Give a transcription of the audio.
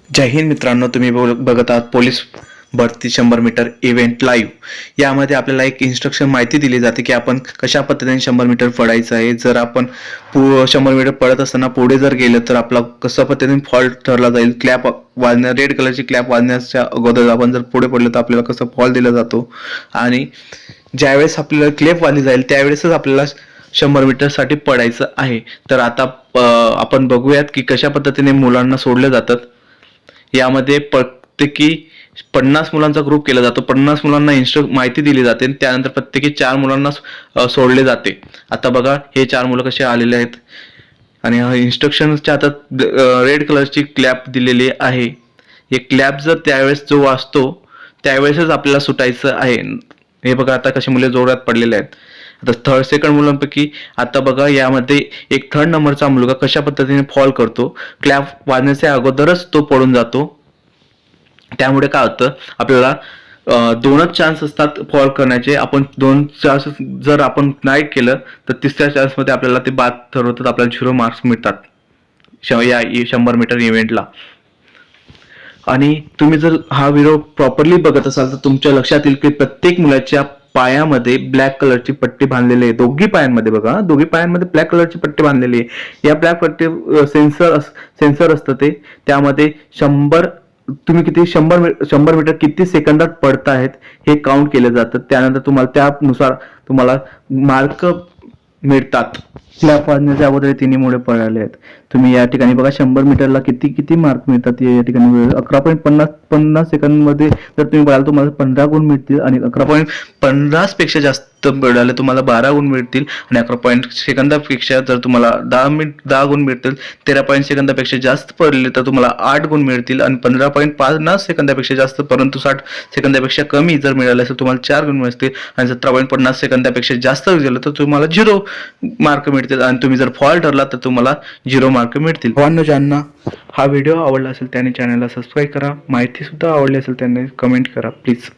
जय हिंद मित्रांनो, तुम्ही बघत आहात पोलीस भरती 100 मीटर इव्हेंट लाईव्ह. यामध्ये आपल्याला एक इन्स्ट्रक्शन माहिती दिली जाते की आपण कशा पद्धतीने 100 मीटर पळायचं आहे. जर आपण 100 मीटर पळत असताना पुढे जर गेलं तर आपला कशा पद्धतीने फॉल ठरला जाईल. क्लॅप वाजण्या रेड कलरची क्लॅप वाजण्याच्या अगोदर आपण जर पुढे पडलो तर आपल्याला कसं फॉल दिला जातो आणि ज्यावेळेस आपल्याला क्लॅप वाजली जाईल त्यावेळेसच आपल्याला 100 मीटरसाठी पडायचं आहे. तर आता आपण बघूयात की कशा पद्धतीने मुलांना सोडले जातात. यामध्ये प्रत्येकी 50 मुलांचा ग्रुप केला जातो. 50 मुलांना माहिती दिली जाते. त्यानंतर प्रत्येकी 4 मुलांना सोडले जाते. आता बघा हे 4 मुलं कसे आलेले आहेत आणि इन्स्ट्रक्शनच्या हातात रेड कलरची क्लॅप दिलेली आहे. हे क्लॅप जर त्यावेळेस जो वाजतो त्यावेळेसच आपल्याला सुटायचं आहे. हे बघा आता कसे मुले जोरात पडलेले आहेत. आता थर्ड सेकंड मुलांपैकी आता बघा यामध्ये एक थर्ड नंबरचा मुलगा कशा पद्धतीने फॉल करतो. क्लॅप वाजण्याच्या अगोदरच तो पडून जातो. त्यामुळे काय होतं आपल्याला दोनच चान्स असतात फॉल करण्याचे. आपण 2 चान्स जर आपण नाही केलं तर तिसऱ्या चान्समध्ये आपल्याला ते बाद ठरवतात. आपल्याला 0 मार्क्स मिळतात या 100 मीटर इव्हेंटला. आणि तुम्ही जर हा व्हिडिओ प्रॉपरली बघत असाल तर तुमच्या लक्षात येईल की प्रत्येक मुलाच्या पायामध्ये ब्लॅक कलरची पट्टी बांधलेली आहे. दोघी पायांमध्ये बघा, दोघी पायांमध्ये ब्लॅक कलरची पट्टी बांधलेली आहे. या ब्लॅक पट्टी सेन्सर असतं ते. त्यामध्ये 100 तुम्ही किती 100 मीटर किती सेकंदात पडतायत हे काउंट केलं जातं. त्यानंतर तुम्हाला त्यानुसार तुम्हाला मार्क मिळतात. क्लॅप वाजण्याच्या अगोदर तिन्ही मुळे पळाले आहेत. तुम्ही या ठिकाणी बघा 100 मीटरला किती मार्क मिळतात. या ठिकाणी 11.50 सेकंदमध्ये जर तुम्ही पळाल तुम्हाला 15 गुण मिळतील आणि 11.50 पेक्षा जास्त पळाले तुम्हाला 12 गुण मिळतील आणि 11 सेकंदापेक्षा जर तुम्हाला 10 गुण मिळतील. 13 सेकंदापेक्षा जास्त पडले तर तुम्हाला 8 गुण मिळतील आणि 15.50 सेकंदापेक्षा जास्त परंतु 60 सेकंदापेक्षा कमी जर मिळाले तर तुम्हाला 4 गुण मिळतील आणि 17.50 सेकंदापेक्षा जास्त गेलं तर तुम्हाला 0 मार्क मिळतील आणि तुम्ही जर फॉल ठरला तर तुम्हाला 0 मार्क मिळतील. ज्यांना हा व्हिडिओ आवडला असेल त्याने चॅनलला सबस्क्राईब करा. माहिती सुद्धा आवडली असेल त्याने कमेंट करा प्लीज.